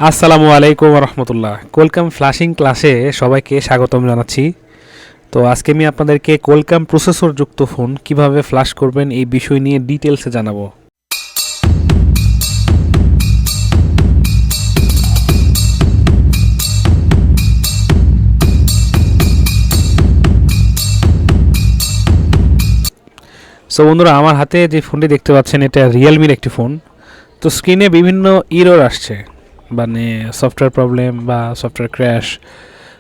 আসসালামু আলাইকুম রহমতুল্লাহ। কোলকাম ফ্ল্যাশিং ক্লাসে সবাইকে স্বাগতম জানাচ্ছি। তো আজকে আমি আপনাদেরকে কোলকাম প্রসেসর যুক্ত ফোন কিভাবে ফ্ল্যাশ করবেন এই বিষয় নিয়ে ডিটেলসে জানাবো। সো বন্ধুরা, আমার হাতে যে ফোনটি দেখতে পাচ্ছেন এটা রিয়েলমির একটি ফোন। তো স্ক্রিনে বিভিন্ন ইরর আসছে, মানে সফটওয়্যার প্রবলেম বা সফটওয়্যার ক্র্যাশ,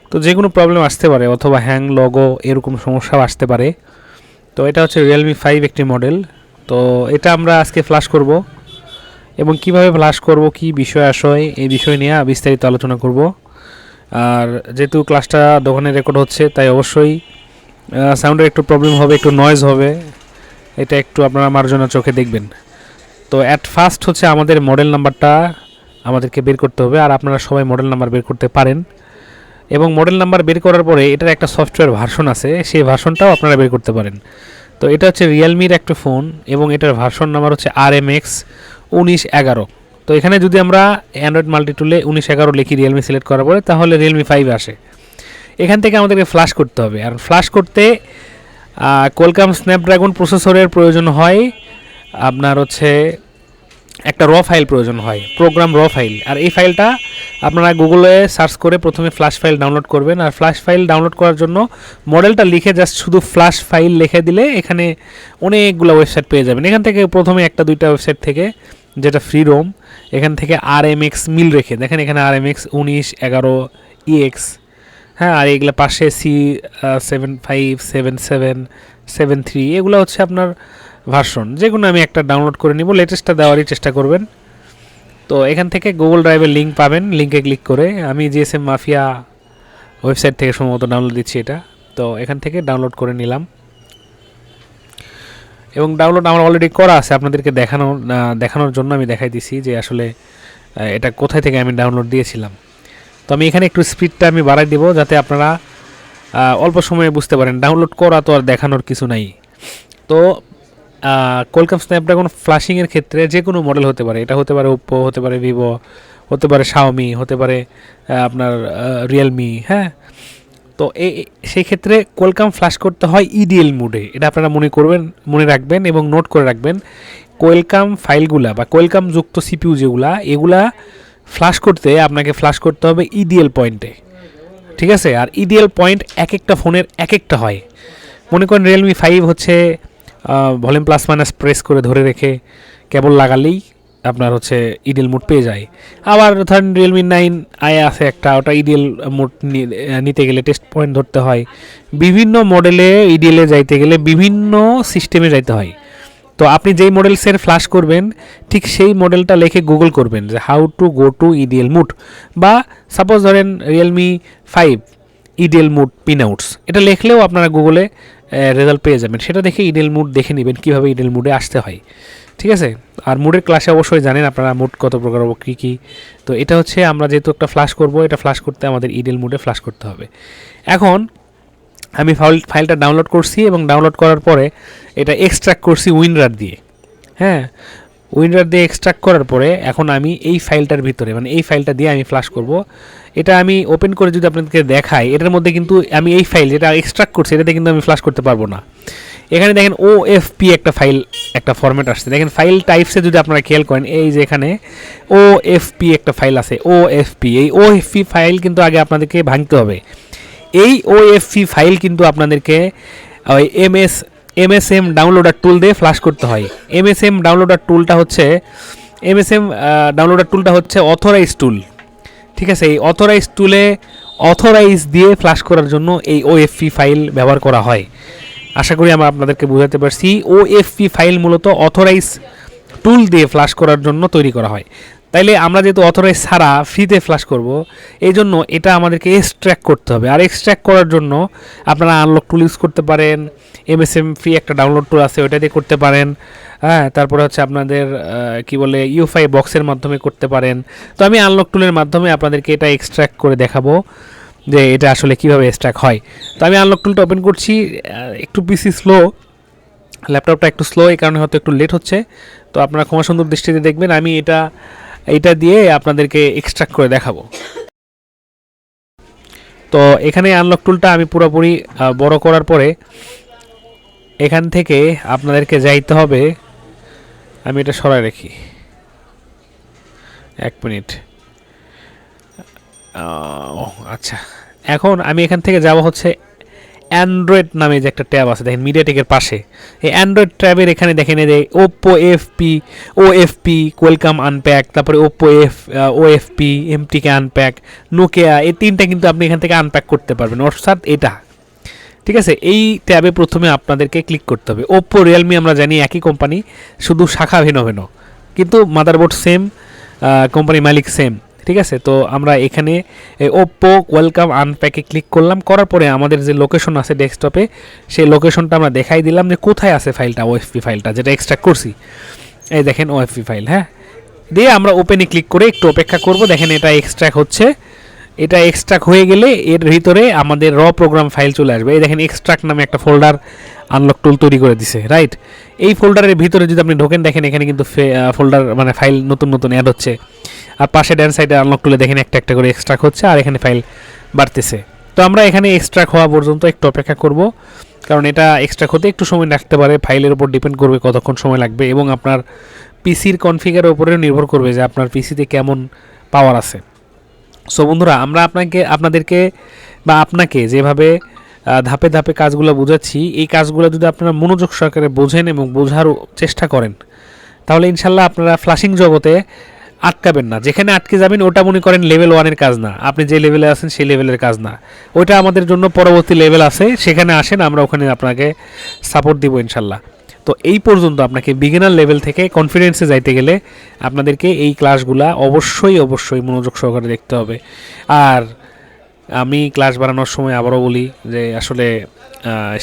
তো যে কোনো প্রবলেম আসতে পারে, অথবা হ্যাং লগো এরকম সমস্যাও আসতে পারে। তো এটা হচ্ছে রিয়েলমি 5 একটি মডেল। তো এটা আমরা আজকে ফ্ল্যাশ করব এবং কিভাবে ফ্ল্যাশ করব, কি বিষয় আসয়, এই বিষয় নিয়ে বিস্তারিত আলোচনা করব। আর যেহেতু ক্লাসটা দোকানে রেকর্ড হচ্ছে, তাই অবশ্যই সাউন্ডের একটু প্রবলেম হবে, একটু নয়েজ হবে, এটা একটু আপনারা মার্জনা চোখে দেখবেন। তো অ্যাট ফার্স্ট হচ্ছে আমাদের মডেল নাম্বারটা আমাদেরকে বের করতে হবে, আর আপনারা সবাই মডেল নাম্বার বের করতে পারেন। এবং মডেল নাম্বার বের করার পরে এটার একটা সফটওয়্যার ভার্সন আছে, সেই ভার্সনটাও আপনারা বের করতে পারেন। তো এটা হচ্ছে রিয়েলমির একটা ফোন এবং এটার ভার্সন নাম্বার হচ্ছে RMX 1911। তো এখানে যদি আমরা অ্যান্ড্রয়েড মাল্টিটুলে 1911 লিখি রিয়েলমি সিলেক্ট করার পরে, তাহলে রিয়েলমি 5 আসে। এখান থেকে আমাদেরকে ফ্ল্যাশ করতে হবে, আর ফ্ল্যাশ করতে কোলকাম স্ন্যাপড্রাগন প্রসেসরের প্রয়োজন হয়। আপনার হচ্ছে একটা র ফাইল প্রয়োজন হয়, প্রোগ্রাম র ফাইল। আর এই ফাইলটা আপনারা গুগলে সার্চ করে প্রথমে ফ্ল্যাশ ফাইল ডাউনলোড করবেন। আর ফ্ল্যাশ ফাইল ডাউনলোড করার জন্য মডেলটা লিখে জাস্ট শুধু ফ্ল্যাশ ফাইল লিখে দিলে এখানে অনেকগুলো ওয়েবসাইট পেয়ে যাবেন। এখান থেকে প্রথমে একটা দুইটা ওয়েবসাইট থেকে, যেটা ফ্রি রোম, এখান থেকে RMX মিল রেখে দেখেন, এখানে RMX 1911EX, হ্যাঁ। আর এগুলো পাশে C757773, এগুলো হচ্ছে আপনার ভার্সন। যেগুলো আমি একটা ডাউনলোড করে নিব, লেটেস্টটা দেওয়ারই চেষ্টা করবেন। তো এখান থেকে গুগল ড্রাইভের লিঙ্ক পাবেন, লিঙ্কে ক্লিক করে আমি GSM মাফিয়া ওয়েবসাইট থেকে সম্ভবত ডাউনলোড দিচ্ছি এটা। তো এখান থেকে ডাউনলোড করে নিলাম এবং ডাউনলোড আমার অলরেডি করা আছে, আপনাদেরকে দেখানোর জন্য আমি দেখাই দিছি যে আসলে এটা কোথায় থেকে আমি ডাউনলোড দিয়েছিলাম। তো আমি এখানে একটু স্পিডটা আমি বাড়াই দেবো, যাতে আপনারা অল্প সময়ে বুঝতে পারেন। ডাউনলোড করা তো আর দেখানোর কিছু নাই। তো কোলকাম স্ন্যাপড্রাগন ফ্ল্যাশিংয়ের ক্ষেত্রে যে কোনো মডেল হতে পারে, এটা হতে পারে ওপ্পো, হতে পারে ভিভো, হতে পারে শাওমি, হতে পারে আপনার রিয়েলমি, হ্যাঁ। তো সেই ক্ষেত্রে কোলকাম ফ্ল্যাশ করতে হয় ইডিএল মোডে। এটা আপনারা মনে রাখবেন এবং নোট করে রাখবেন। কোলকাম ফাইলগুলা বা কোলকাম যুক্ত CPU যেগুলা, এগুলা ফ্ল্যাশ করতে আপনাকে ফ্ল্যাশ করতে হবে ইডিএল পয়েন্টে, ঠিক আছে। আর ইডিএল পয়েন্ট এক একটা ফোনের এক একটা হয়। মনে করেন রিয়েলমি 5 হচ্ছে ভলিউম প্লাস মাইনাস প্রেস করে ধরে রেখে কেবল লাগালেই আপনার হচ্ছে ইডিএল মোড পেয়ে যায়। আবার ধরেন রিয়েলমি 9i আছে একটা, ওটা ইডিএল মোড নিতে গেলে টেস্ট পয়েন্ট ধরতে হয়। বিভিন্ন মডেলে ইডিএলে যাইতে গেলে বিভিন্ন সিস্টেমে যাইতে হয়। তো আপনি যেই মডেলসের ফ্ল্যাশ করবেন, ঠিক সেই মডেলটা লিখে গুগল করবেন যে how to go to EDL mode, বা সাপোজ ধরেন রিয়েলমি 5 ইডিএল মোড পিনআউটস, এটা লিখলেও আপনারা গুগলে রেজাল্ট পেয়ে যাবেন। সেটা দেখে ইডিএল মোড দেখে নেবেন কীভাবে ইডিএল মোডে আসতে হয়, ঠিক আছে। আর মোডের ক্লাসে অবশ্যই জানেন আপনারা মোড কত প্রকার, কী কী। তো এটা হচ্ছে আমরা যেহেতু একটা ফ্ল্যাশ করব, এটা ফ্ল্যাশ করতে আমাদের ইডিএল মোডে ফ্ল্যাশ করতে হবে। এখন আমি ফাইলটা ডাউনলোড করছি এবং ডাউনলোড করার পরে এটা এক্সট্রাক্ট করছি উইনরার দিয়ে, হ্যাঁ। উইনরার দিয়ে এক্সট্রাক্ট করার পরে এখন আমি এই ফাইলটার ভিতরে, মানে এই ফাইলটা দিয়ে আমি ফ্ল্যাশ করব। এটা আমি ওপেন করে যদি আপনাদেরকে দেখাই, এটার মধ্যে কিন্তু আমি এই ফাইল যেটা এক্সট্রাক্ট করছি, এটাতে কিন্তু আমি ফ্ল্যাশ করতে পারবো না। এখানে দেখেন OFP একটা ফাইল, একটা ফরম্যাট আসছে। দেখেন ফাইল টাইপসে যদি আপনারা খেয়াল করেন, এই যে এখানে OFP একটা ফাইল আছে, OFP। এই OFP ফাইল কিন্তু আগে আপনাদেরকে ভাঙতে হবে। এই OFP ফাইল কিন্তু আপনাদেরকে ওই MSM ডাউনলোডার টুল দিয়ে ফ্ল্যাশ করতে হয়। MSM ডাউনলোডার টুলটা হচ্ছে অথরাইজ টুল, ঠিক আছে। এই অথরাইজ টুলে অথরাইজ দিয়ে ফ্ল্যাশ করার জন্য এই OFP ফাইল ব্যবহার করা হয়। আশা করি আমরা আপনাদেরকে বোঝাতে পারছি। OFP ফাইল মূলত অথরাইজ টুল দিয়ে ফ্ল্যাশ করার জন্য তৈরি করা হয়। তাইলে আমরা যেহেতু অথরাইজ ছাড়া ফ্রিতে ফ্ল্যাশ করব, এই জন্য এটা আমাদেরকে এক্সট্র্যাক্ট করতে হবে। আর এক্সট্র্যাক্ট করার জন্য আপনারা আনলক টুল ইউজ করতে পারেন, MSM ফ্রি একটা ডাউনলোড টুল আছে, ওইটা দিয়ে করতে পারেন, হ্যাঁ। তারপরে হচ্ছে আপনাদের কি বলে UFI বক্সের মাধ্যমে করতে পারেন। তো আমি আনলক টুলের মাধ্যমে আপনাদেরকে এটা এক্সট্র্যাক্ট করে দেখাবো যে এটা আসলে কীভাবে এক্সট্র্যাক্ট হয়। তো আমি আনলক টুলটা ওপেন করছি। একটু পিসি স্লো, ল্যাপটপটা একটু স্লো, এই কারণে হয়তো একটু লেট হচ্ছে। তো আপনারা ক্ষমা সুন্দর দৃষ্টিতে দেখবেন। আমি এটা এইটা দিয়ে আপনাদেরকে এক্সট্রাক্ট করে দেখাবো। তো এখানে আনলক টুলটা আমি পুরোপুরি বড় করার পরে এখান থেকে আপনাদেরকে যাইতে হবে, আমি এটা সরাই রাখি 1 মিনিট। আচ্ছা, এখন আমি এখান থেকে যাব হচ্ছে অ্যান্ড্রয়েড নামে যে একটা ট্যাব আছে দেখেন মিডিয়াটেকের পাশে, এই অ্যান্ড্রয়েড ট্যাবের এখানে দেখেন এই যে ওপ্পো ওএফপি ওয়েলকাম আনপ্যাক, তারপরে ওপ্পো ওএফপি এমটিকে আনপ্যাক, নোকিয়া, এই তিনটা কিন্তু আপনি এখান থেকে আনপ্যাক করতে পারবেন, অর্থাৎ এটা। ঠিক আছে, এই ট্যাবে প্রথমে আপনাদেরকে ক্লিক করতে হবে। ওপ্পো রিয়েলমি আমরা জানি একই কোম্পানি, শুধু শাখা ভিন্ন ভিন্ন, কিন্তু মাদারবোর্ড সেম, কোম্পানি মালিক সেম। ঠিক আছে, তো আমরা এখানে ওপ্পো ওয়েলকাম আনপ্যাকে ক্লিক করলাম, করার পরে আমাদের যে লোকেশন আছে ডেস্কটপে, সেই লোকেশনটা আমরা দেখাই দিলাম যে কোথায় আছে ফাইলটা, ওএফপি ফাইলটা যেটা এক্সট্রাক্ট করছি। এই দেখেন ওএফপি ফাইল, হ্যাঁ, দিয়ে আমরা ওপেনে ক্লিক করে একটু অপেক্ষা করব। দেখেন এটা এক্সট্রাক্ট হচ্ছে, এটা এক্সট্রাক্ট হয়ে গেলে এর ভিতরে আমাদের র প্রোগ্রাম ফাইল চলে আসবে। এই দেখেন এক্সট্রাক্ট নামে একটা ফোল্ডার আনলক টুল তৈরি করে দিছে, রাইট। এই ফোল্ডারের ভিতরে যদি আপনি ঢোকেন, দেখেন এখানে কিন্তু ফোল্ডার মানে ফাইল নতুন নতুন অ্যাড হচ্ছে, আর পাশে ডান সাইডে আনলক টুলে দেখেন একটা একটা করে এক্সট্রাক্ট হচ্ছে, আর এখানে ফাইল বাড়তেছে। তো আমরা এখানে এক্সট্রাক্ট হওয়া পর্যন্ত একটু অপেক্ষা করব, কারণ এটা এক্সট্রাক্ট হতে একটু সময় লাগতে পারে, ফাইলের উপর ডিপেন্ড করবে কতক্ষণ সময় লাগবে, এবং আপনার পিসির কনফিগারের উপরেও নির্ভর করবে যে আপনার পিসিতে কেমন পাওয়ার আছে। সো বন্ধুরা, আমরা আপনাকে যেভাবে ধাপে ধাপে কাজগুলো বোঝাচ্ছি, এই কাজগুলো যদি আপনারা মনোযোগ সহকারে বোঝেন এবং বোঝার চেষ্টা করেন, তাহলে ইনশাল্লাহ আপনারা ফ্লাশিং জগতে আটকাবেন না। যেখানে আটকে যাবেন ওটা মনে করেন লেভেল 1-এর কাজ না, আপনি যে লেভেলে আছেন সেই লেভেলের কাজ না, ওইটা আমাদের জন্য পরবর্তী লেভেল আছে, সেখানে আসেন, আমরা ওখানে আপনাকে সাপোর্ট দিব ইনশাল্লাহ। তো এই পর্যন্ত আপনাকে বিগিনার লেভেল থেকে কনফিডেন্সে যাইতে গেলে আপনাদেরকে এই ক্লাসগুলা অবশ্যই মনোযোগ সহকারে দেখতে হবে। আর আমি ক্লাস বানানোর সময় আবারও বলি যে আসলে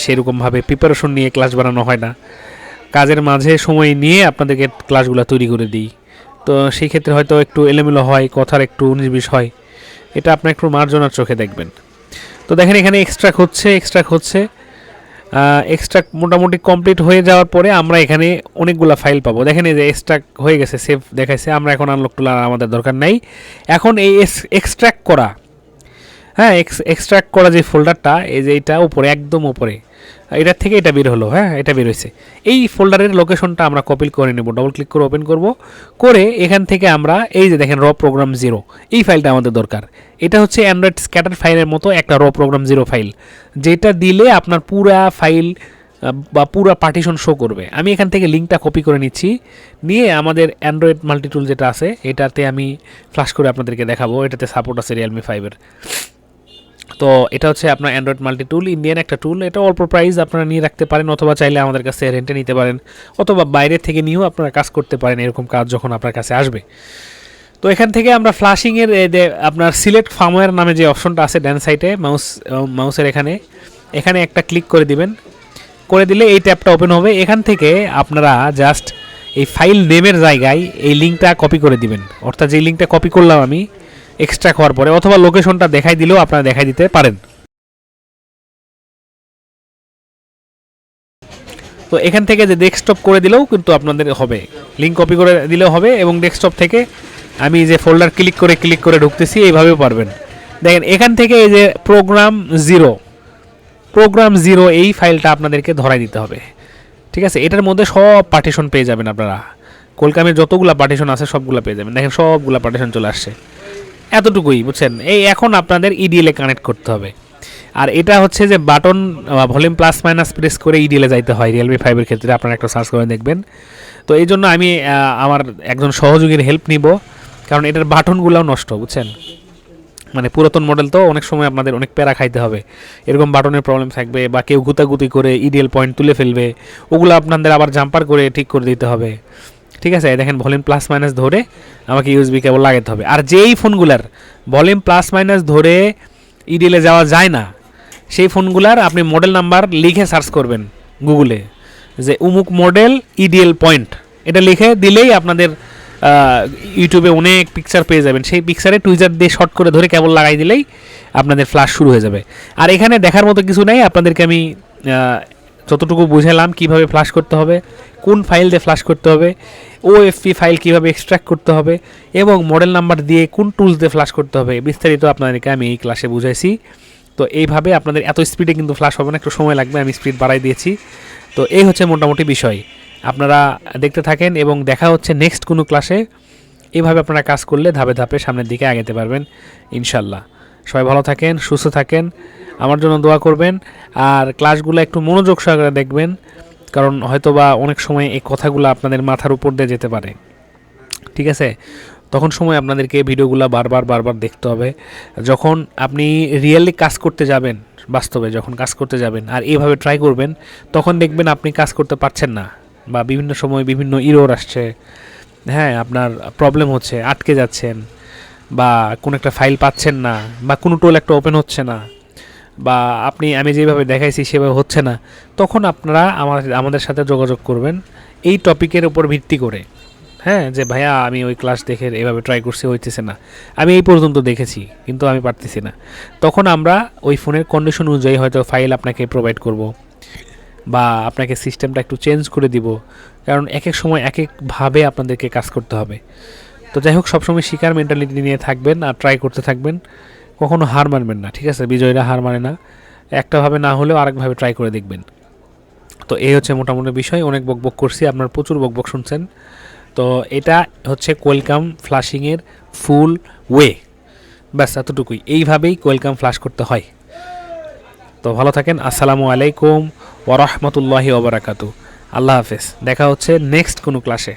সেরকমভাবে প্রিপারেশন নিয়ে ক্লাস বানানো হয় না, কাজের মাঝে সময় নিয়ে আপনাদেরকে ক্লাসগুলো তৈরি করে দিই। তো সেই ক্ষেত্রে হয়তো একটু এলোমেলো হয়, কথার একটু 19-20 হয়, এটা আপনার একটু মার্জনার চোখে দেখবেন। তো দেখেন এখানে এক্সট্রাক্ট হচ্ছে এক্সট্রাক্ট মোটামুটি কমপ্লিট হয়ে যাওয়ার পরে আমরা এখানে অনেকগুলো ফাইল পাবো। দেখেন এই যে এক্সট্রাক্ট হয়ে গেছে, সেভ দেখাইছে। আমরা এখন আনলক টুল আমাদের দরকার নাই। এখন এই এক্সট্রাক্ট করা, হ্যাঁ, এক্সট্রাক্ট করা যে ফোল্ডারটা, এই যে এটা উপরে, একদম উপরে, এটার থেকে এটা বের হলো, হ্যাঁ, এটা বের হয়েছে। এই ফোল্ডারের লোকেশনটা আমরা কপি করে নেব, ডবল ক্লিক করে ওপেন করব, করে এখান থেকে আমরা এই যে দেখেন র প্রোগ্রাম 0, এই ফাইলটা আমাদের দরকার। এটা হচ্ছে অ্যান্ড্রয়েড স্ক্যাটার ফাইলের মতো একটা র প্রোগ্রাম 0 ফাইল, যেটা দিলে আপনার পুরা ফাইল বা পুরা পার্টিশন শো করবে। আমি এখান থেকে লিঙ্কটা কপি করে নিচ্ছি, নিয়ে আমাদের অ্যান্ড্রয়েড মাল্টিটুল যেটা আছে এটাতে আমি ফ্ল্যাশ করে আপনাদেরকে দেখাবো। এটাতে সাপোর্ট আছে রিয়েলমি 5-এর। তো এটা হচ্ছে আপনার অ্যান্ড্রয়েড মাল্টি টুল, ইন্ডিয়ান একটা টুল। এটা অল্প প্রাইস, আপনারা নিয়ে রাখতে পারেন, অথবা চাইলে আমাদের কাছে রেন্টে নিতে পারেন, অথবা বাইরে থেকে নিয়েও আপনারা কাজ করতে পারেন, এরকম কাজ যখন আপনার কাছে আসবে। তো এখান থেকে আমরা ফ্লাশিংয়ের আপনার সিলেক্ট ফার্মওয়্যার নামে যে অপশনটা আছে ডান সাইডে মাউসের এখানে একটা ক্লিক করে দিবেন, করে দিলে এই ট্যাবটা ওপেন হবে। এখান থেকে আপনারা জাস্ট এই ফাইল নেমের জায়গায় এই লিঙ্কটা কপি করে দিবেন, অর্থাৎ যে লিঙ্কটা কপি করলাম আমি এক্সট্রা হওয়ার পরে, অথবা লোকেশনটা দেখাই দিলেও আপনারা দেখাই দিতে পারেন। তো এখান থেকে যে ডেস্কটপ করে দিলেও কিন্তু আপনাদের হবে, লিঙ্ক কপি করে দিলেও হবে, এবং ডেস্কটপ থেকে আমি যে ফোল্ডার ক্লিক করে ঢুকতেছি, এইভাবেও পারবেন। দেখেন এখান থেকে এই যে প্রোগ্রাম জিরো এই ফাইলটা আপনাদেরকে ধরাই দিতে হবে। ঠিক আছে, এটার মধ্যে সব পার্টিশন পেয়ে যাবেন আপনারা, কোলকামের যতগুলো পার্টিশন আছে সবগুলো পেয়ে যাবেন। দেখেন সবগুলো পার্টিশন চলে আসছে, এতটুকুই, বুঝছেন। এই এখন আপনাদের ইডিএলে কানেক্ট করতে হবে। আর এটা হচ্ছে যে button volume plus minus press করে ইডিএলে যাইতে হয় রিয়েলমি 5-এর ক্ষেত্রে, আপনারা একটা সার্চ করে দেখবেন। তো এই জন্য আমি আমার একজন সহযোগীর হেল্প নিব, কারণ এটার বাটনগুলোও নষ্ট, বুঝছেন। মানে পুরাতন মডেল তো অনেক সময় আপনাদের অনেক প্যারা খাইতে হবে, এরকম বাটনের প্রবলেম থাকবে, বা কেউ গুতাগুতি করে ইডিএল পয়েন্ট তুলে ফেলবে, ওগুলো আপনাদের আবার জাম্পার করে ঠিক করে দিতে হবে। ঠিক আছে, দেখেন ভলিউম প্লাস মাইনাস ধরে আমাকে ইউএসবি কেবল লাগাতে হবে। আর যেই ফোনগুলার ভলিউম প্লাস মাইনাস ধরে ইডিএলে যাওয়া যায় না, সেই ফোনগুলার আপনি মডেল নাম্বার লিখে সার্চ করবেন গুগলে, যে উমুক মডেল ইডিএল পয়েন্ট, এটা লিখে দিলেই আপনাদের ইউটিউবে অনেক পিকচার পেয়ে যাবেন। সেই পিকচারে টুইজার দিয়ে শর্ট করে ধরে কেবল লাগাই দিলেই আপনাদের ফ্ল্যাশ শুরু হয়ে যাবে। আর এখানে দেখার মতো কিছু নেই, আপনাদেরকে আমি যতটুকু বুঝালাম কিভাবে ফ্লাশ করতে হবে, কোন ফাইল দিয়ে ফ্লাশ করতে হবে, ওএফপি ফাইল কিভাবে এক্সট্র্যাক্ট করতে হবে এবং মডেল নাম্বার দিয়ে কোন টুলস দিয়ে ফ্লাশ করতে হবে, বিস্তারিত আপনাদেরকে আমি এই ক্লাসে বুঝাইছি। তো এইভাবে আপনাদের এত স্পিডে কিন্তু ফ্লাশ হবে না, একটু সময় লাগবে, আমি স্পিড বাড়াই দিয়েছি। তো এই হচ্ছে মোটামুটি বিষয়, আপনারা দেখতে থাকেন এবং দেখা হচ্ছে নেক্সট কোনো ক্লাসে। এইভাবে আপনারা কাজ করলে ধাপে ধাপে সামনের দিকে আগাতে পারবেন ইনশাল্লাহ। সবাই ভালো থাকেন, সুস্থ থাকেন, আমার জন্য দোয়া করবেন, আর ক্লাসগুলো একটু মনোযোগ সহকারে দেখবেন, কারণ হয়তোবা অনেক সময় এই কথাগুলো আপনাদের মাথার উপর দিয়ে যেতে পারে, ঠিক আছে? তখন সময় আপনাদেরকে ভিডিওগুলো বারবার দেখতে হবে। যখন আপনি রিয়েলি কাজ করতে যাবেন, বাস্তবে যখন কাজ করতে যাবেন আর এইভাবে ট্রাই করবেন, তখন দেখবেন আপনি কাজ করতে পারছেন না, বা বিভিন্ন সময় বিভিন্ন ইরর আসছে, হ্যাঁ, আপনার প্রবলেম হচ্ছে, আটকে যাচ্ছেন, বা কোনো একটা ফাইল পাচ্ছেন না, বা কোনো টোল একটা ওপেন হচ্ছে না, বা আমি যেভাবে দেখাইছি সেভাবে হচ্ছে না, তখন আপনারা আমাদের সাথে যোগাযোগ করবেন এই টপিকের উপর ভিত্তি করে। হ্যাঁ, যে ভাইয়া আমি ওই ক্লাস দেখে এভাবে ট্রাই করছি, হইতেছে না, আমি এই পর্যন্ত দেখেছি কিন্তু আমি পারতেছি না। তখন আমরা ওই ফোনের কন্ডিশন অনুযায়ী হয়তো ফাইল আপনাকে প্রোভাইড করব, বা আপনাকে সিস্টেমটা একটু চেঞ্জ করে দিব, কারণ এক এক সময় এক একভাবে আপনাদেরকে কাজ করতে হবে। তো যাই হোক, সবসময় শিকার মেন্টালিটি নিয়ে থাকবেন আর ট্রাই করতে থাকবেন, কখনো হার মানবেন না, ঠিক আছে? বিজয়ীরা হার মানে না, একটাভাবে না হলেও আরেকভাবে ট্রাই করে দেখবেন। তো এই হচ্ছে মোটামুটি বিষয়, অনেক বকবক করছি, আপনার প্রচুর বকবক শুনছেন। তো এটা হচ্ছে কোয়েলকাম ফ্লাশিংয়ের ফুল ওয়ে, ব্যাস এতটুকুই, এইভাবেই কোয়েলকাম ফ্লাশ করতে হয়। তো ভালো থাকেন, আসসালামু আলাইকুম ওয়া রাহমাতুল্লাহি ওয়া বারাকাতুহু, আল্লাহ হাফেজ, দেখা হচ্ছে নেক্সট কোনো ক্লাসে।